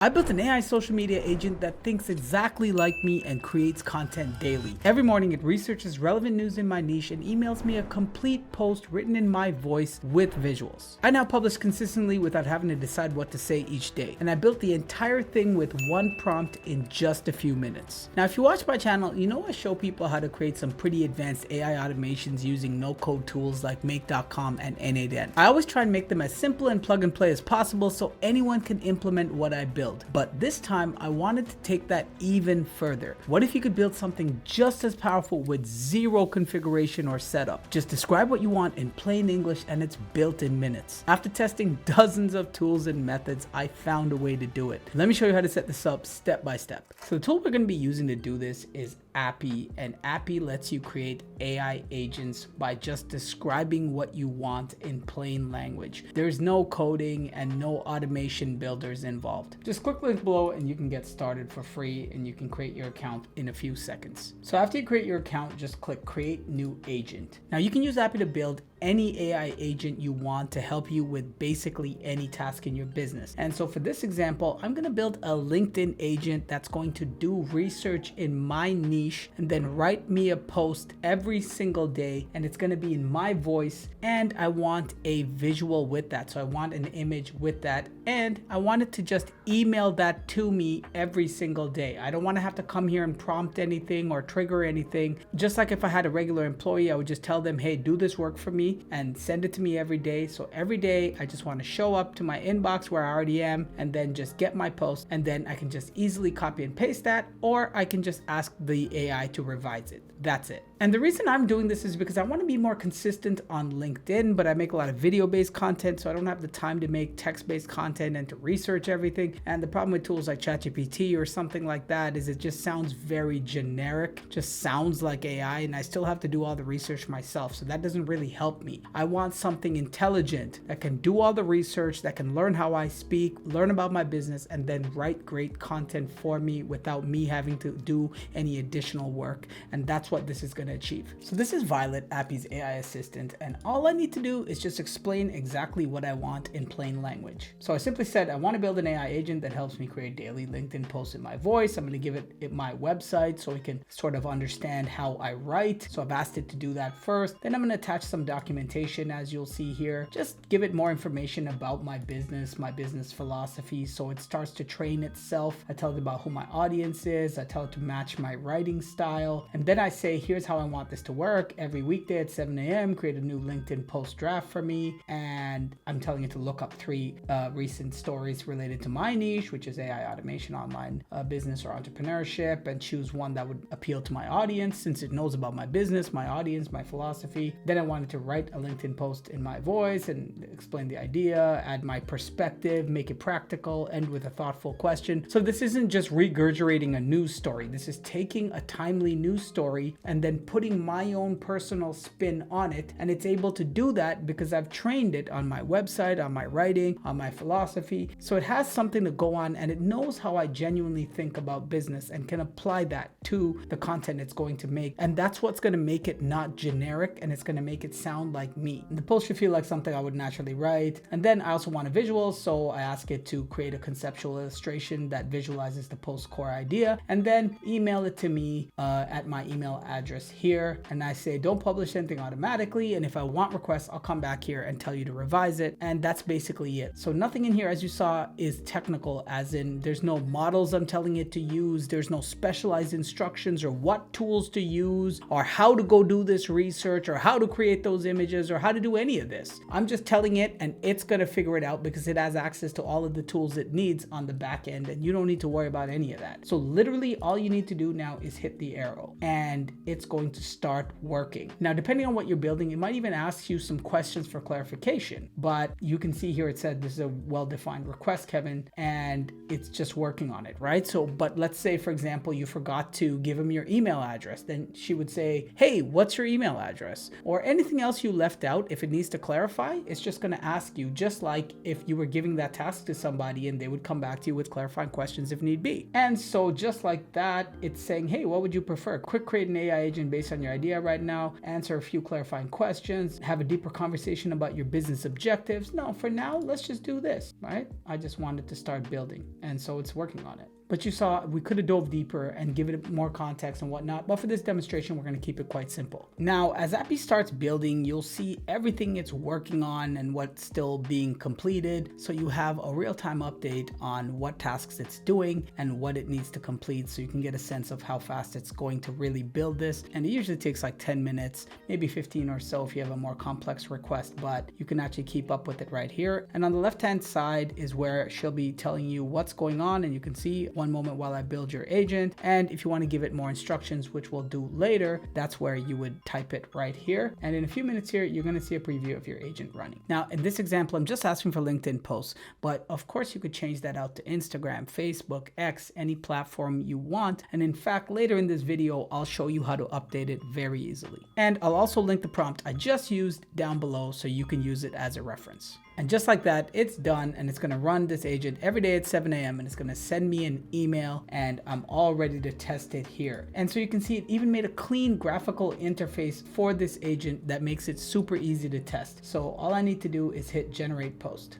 I built an AI social media agent that thinks exactly like me and creates content daily. Every morning it researches relevant news in my niche and emails me a complete post written in my voice with visuals. I now publish consistently without having to decide what to say each day. And I built the entire thing with one prompt in just a few minutes. Now, if you watch my channel, you know I show people how to create some pretty advanced AI automations using no-code tools like make.com and n8n. I always try and make them as simple and plug and play as possible so anyone can implement what I build. But this time I wanted to take that even further. What if you could build something just as powerful with zero configuration or setup? Just describe what you want in plain English and it's built in minutes. After testing dozens of tools and methods, I found a way to do it. Let me show you how to set this up step by step. So the tool we're going to be using to do this is Appy, and Appy lets you create AI agents by just describing what you want in plain language. There's no coding and no automation builders involved. Just click the link below and you can get started for free and you can create your account in a few seconds. So after you create your account, just click create new agent. Now you can use Appy to build any AI agent you want to help you with basically any task in your business. And so for this example, I'm going to build a LinkedIn agent that's going to do research in my niche and then write me a post every single day, and it's going to be in my voice, and I want a visual with that. So I want an image with that, and I want it to just email that to me every single day. I don't want to have to come here and prompt anything or trigger anything. Just like if I had a regular employee, I would just tell them, hey, do this work for me and send it to me every day. So every day I just want to show up to my inbox where I already am and then just get my post, and then I can just easily copy and paste that, or I can just ask the AI to revise it. That's it. And the reason I'm doing this is because I want to be more consistent on LinkedIn, but I make a lot of video-based content, so I don't have the time to make text-based content and to research everything. And the problem with tools like ChatGPT or something like that is it just sounds very generic, just sounds like AI, and I still have to do all the research myself, so that doesn't really help me. I want something intelligent that can do all the research, that can learn how I speak, learn about my business, and then write great content for me without me having to do any additional work. And that's what this is going to achieve. So this is Violet, Appy's AI assistant, and all I need to do is just explain exactly what I want in plain language. So I simply said I want to build an AI agent that helps me create daily LinkedIn posts in my voice. I'm going to give it my website so it can sort of understand how I write. So I've asked it to do that first. Then I'm going to attach some documentation, as you'll see here. Just give it more information about my business philosophy, so it starts to train itself. I tell it about who my audience is. I tell it to match my writing style, and then I say, here's how I want this to work. Every weekday at 7 a.m. create a new LinkedIn post draft for me, and I'm telling it to look up 3 recent stories related to my niche, which is AI automation, online business, or entrepreneurship, and choose one that would appeal to my audience since it knows about my business, my audience, my philosophy. Then I wanted to write a LinkedIn post in my voice and explain the idea, add my perspective, make it practical, end with a thoughtful question. So this isn't just regurgitating a news story. This is taking a timely news story and then putting my own personal spin on it. And it's able to do that because I've trained it on my website, on my writing, on my philosophy. So it has something to go on, and it knows how I genuinely think about business and can apply that to the content it's going to make. And that's what's going to make it not generic, and it's going to make it sound like me. And the post should feel like something I would naturally write. And then I also want a visual, so I ask it to create a conceptual illustration that visualizes the post's core idea, and then email it to me at my email address here. And I say, don't publish anything automatically, and if I want requests, I'll come back here and tell you to revise it. And that's basically it. So nothing in here, as you saw, is technical, as in there's no models I'm telling it to use. There's no specialized instructions or what tools to use or how to go do this research or how to create those images or how to do any of this. I'm just telling it, and it's going to figure it out because it has access to all of the tools it needs on the back end, and you don't need to worry about any of that. So literally all you need to do now is hit the arrow and it's going to start working. Now, depending on what you're building, it might even ask you some questions for clarification, but you can see here it said this is a well-defined request, Kevin, and it's just working on it, right? So, but let's say, for example, you forgot to give him your email address. Then she would say, hey, what's your email address? Or anything else else you left out, if it needs to clarify, it's just going to ask you, just like if you were giving that task to somebody and they would come back to you with clarifying questions if need be. And so just like that, it's saying, hey, what would you prefer? Quick create an AI agent based on your idea right now, answer a few clarifying questions, have a deeper conversation about your business objectives. No, for now, let's just do this, right? I just wanted to start building, and so it's working on it. But you saw we could have dove deeper and given it more context and whatnot. But for this demonstration, we're going to keep it quite simple. Now, as Appy starts building, you'll see everything it's working on and what's still being completed. So you have a real-time update on what tasks it's doing and what it needs to complete. So you can get a sense of how fast it's going to really build this. And it usually takes like 10 minutes, maybe 15 or so if you have a more complex request, but you can actually keep up with it right here. And on the left-hand side is where she'll be telling you what's going on. And you can see one moment while I build your agent. And if you want to give it more instructions, which we'll do later, that's where you would type it right here. And in a few minutes here, you're going to see a preview of your agent running. Now, in this example, I'm just asking for LinkedIn posts, but of course you could change that out to Instagram, Facebook, X, any platform you want. And in fact, later in this video, I'll show you how to update it very easily. And I'll also link the prompt I just used down below so you can use it as a reference. And just like that, it's done, and it's going to run this agent every day at 7 a.m. and it's going to send me an email, and I'm all ready to test it here. And so you can see it even made a clean graphical interface for this agent that makes it super easy to test. So all I need to do is hit generate post.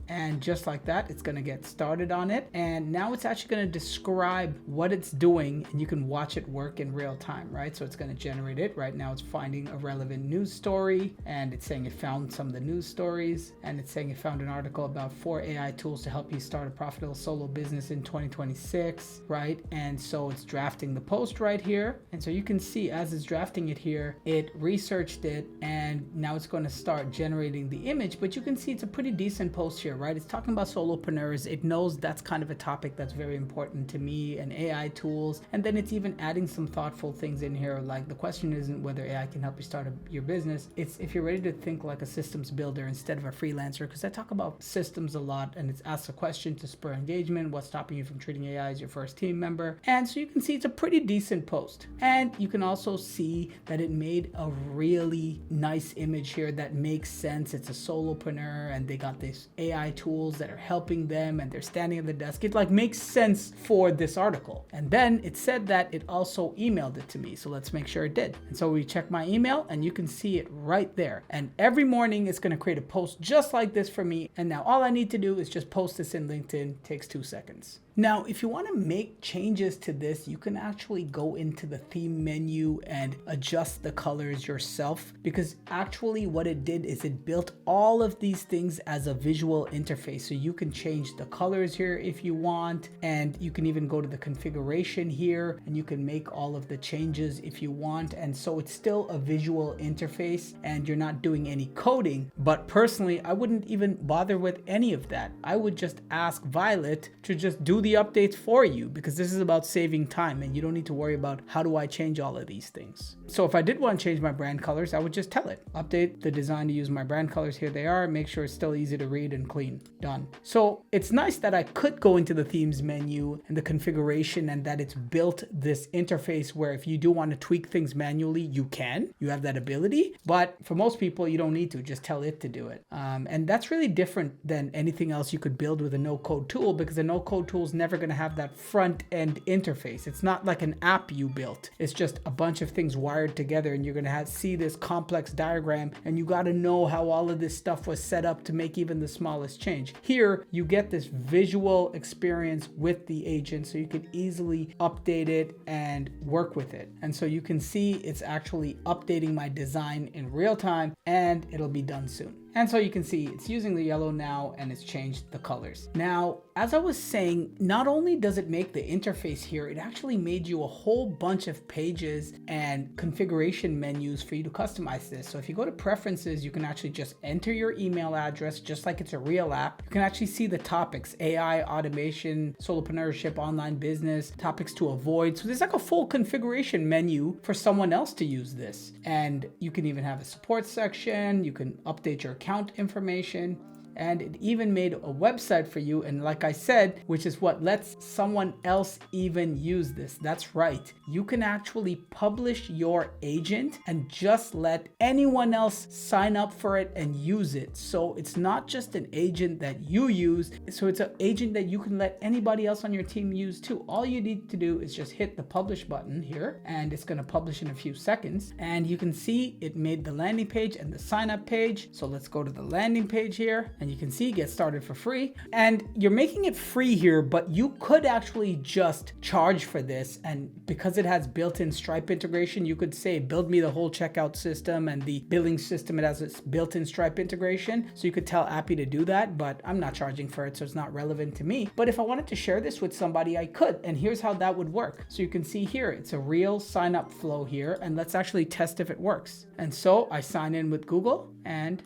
And just like that, it's going to get started on it. And now it's actually going to describe what it's doing, and you can watch it work in real time, right? So it's going to generate it. Right now it's finding a relevant news story, and it's saying it found some of the news stories, and it's saying it found an article about 4 AI tools to help you start a profitable solo business in 2026, right? And so it's drafting the post right here. And so you can see as it's drafting it here, it researched it, and now it's going to start generating the image. But you can see it's a pretty decent post here, right? It's talking about solopreneurs. It knows that's kind of a topic that's very important to me, and AI tools. And then it's even adding some thoughtful things in here. Like the question isn't whether AI can help you start your business. It's if you're ready to think like a systems builder instead of a freelancer, because I talk about systems a lot, and it's asked a question to spur engagement. What's stopping you from treating AI as your first team member? And so you can see it's a pretty decent post. And you can also see that it made a really nice image here that makes sense. It's a solopreneur and they got this AI tools that are helping them, and they're standing at the desk. It like makes sense for this article. And then it said that it also emailed it to me. So let's make sure it did. And so we check my email, and you can see it right there. And every morning it's going to create a post just like this for me. And now all I need to do is just post this in LinkedIn. It takes 2 seconds. Now, if you want to make changes to this, you can actually go into the theme menu and adjust the colors yourself, because actually what it did is it built all of these things as a visual interface. So you can change the colors here if you want, and you can even go to the configuration here and you can make all of the changes if you want. And so it's still a visual interface and you're not doing any coding. But personally, I wouldn't even bother with any of that. I would just ask Violet to just do the updates for you, because this is about saving time and you don't need to worry about how do I change all of these things. So if I did want to change my brand colors, I would just tell it, update the design to use my brand colors. Here they are. Make sure it's still easy to read and clean. Done. So it's nice that I could go into the themes menu and the configuration, and that it's built this interface where if you do want to tweak things manually, you can. You have that ability. But for most people, you don't need to. Just tell it to do it. And that's really different than anything else you could build with a no-code tool, because a no-code tool is never going to have that front end interface. It's not like an app you built. It's just a bunch of things wired together, and you're going to see this complex diagram, and you got to know how all of this stuff was set up to make even the smallest change. Here, you get this visual experience with the agent, so you can easily update it and work with it. And so you can see it's actually updating my design in real time, and it'll be done soon. And so you can see it's using the yellow now, and it's changed the colors. Now, as I was saying, not only does it make the interface here, it actually made you a whole bunch of pages and configuration menus for you to customize this. So if you go to preferences, you can actually just enter your email address just like it's a real app. You can actually see the topics: AI, automation, solopreneurship, online business, topics to avoid. So there's like a full configuration menu for someone else to use this. And you can even have a support section. You can update your account information. and it even made a website for you. And like I said, which is what lets someone else even use this. That's right. You can actually publish your agent and just let anyone else sign up for it and use it. So it's not just an agent that you use. So it's an agent that you can let anybody else on your team use too. All you need to do is just hit the publish button here, and it's going to publish in a few seconds. And you can see it made the landing page and the sign up page. So let's go to the landing page here, and you can see get started for free. And you're making it free here, but you could actually just charge for this. And because it has built-in Stripe integration, you could say, build me the whole checkout system and the billing system. It has its built-in Stripe integration. So you could tell Appy to do that, but I'm not charging for it, so it's not relevant to me. But if I wanted to share this with somebody, I could. And here's how that would work. So you can see here, it's a real sign up flow here, and let's actually test if it works. And so I sign in with Google, and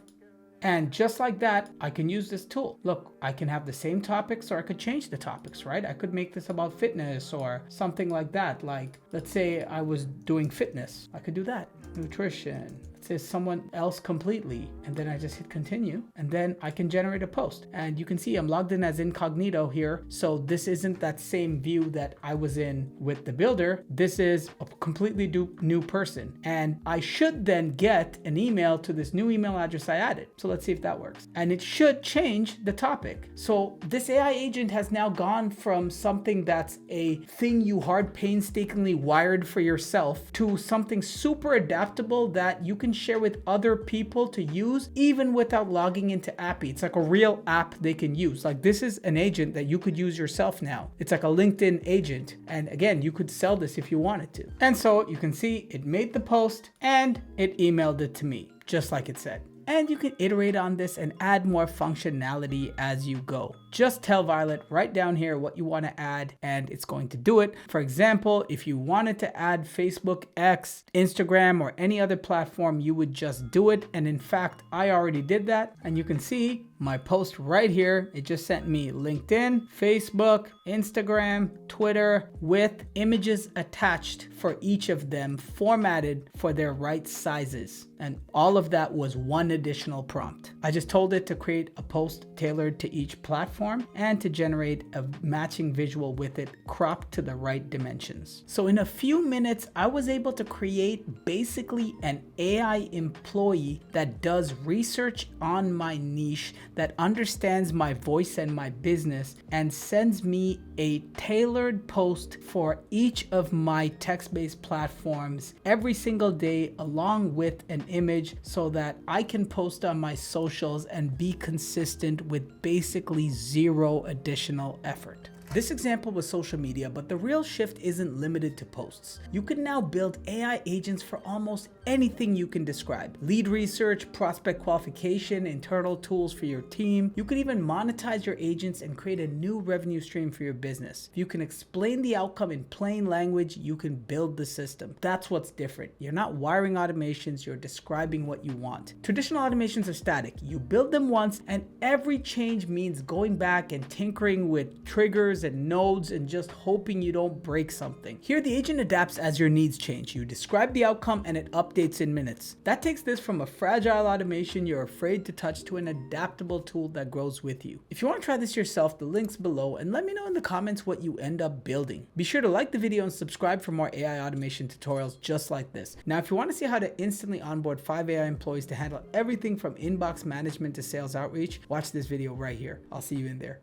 just like that, I can use this tool. Look, I can have the same topics, or I could change the topics, right? I could make this about fitness or something like that. Like, let's say I was doing fitness. I could do that. Nutrition. Let's say someone else completely. And then I just hit continue. And then I can generate a post. And you can see I'm logged in as incognito here. So this isn't that same view that I was in with the builder. This is a completely new person. And I should then get an email to this new email address I added. So let's see if that works. And it should change the topic. So this AI agent has now gone from something that's a thing you painstakingly wired for yourself to something super adaptable that you can share with other people to use even without logging into Appy. It's like a real app they can use. Like, this is an agent that you could use yourself now. It's like a LinkedIn agent. And again, you could sell this if you wanted to. And so you can see it made the post and it emailed it to me, just like it said. And you can iterate on this and add more functionality as you go. Just tell Violet right down here what you want to add, and it's going to do it. For example, if you wanted to add Facebook, X, Instagram, or any other platform, you would just do it. And in fact, I already did that. And you can see my post right here. It just sent me LinkedIn, Facebook, Instagram, Twitter, with images attached for each of them, formatted for their right sizes. And all of that was one additional prompt. I just told it to create a post tailored to each platform and to generate a matching visual with it cropped to the right dimensions. So in a few minutes, I was able to create basically an AI employee that does research on my niche, that understands my voice and my business, and sends me a tailored post for each of my text-based platforms every single day, along with an image, so that I can post on my socials and be consistent with basically zero additional effort. This example was social media, but the real shift isn't limited to posts. You can now build AI agents for almost anything you can describe. Lead research, prospect qualification, internal tools for your team. You could even monetize your agents and create a new revenue stream for your business. If you can explain the outcome in plain language, you can build the system. That's what's different. You're not wiring automations, you're describing what you want. Traditional automations are static. You build them once, and every change means going back and tinkering with triggers and nodes and just hoping you don't break something. Here, the agent adapts as your needs change. You describe the outcome and it updates in minutes. That takes this from a fragile automation you're afraid to touch to an adaptable tool that grows with you. If you want to try this yourself, the link's below, and let me know in the comments what you end up building. Be sure to like the video and subscribe for more AI automation tutorials just like this. Now, if you want to see how to instantly onboard 5 AI employees to handle everything from inbox management to sales outreach, watch this video right here. I'll see you in there.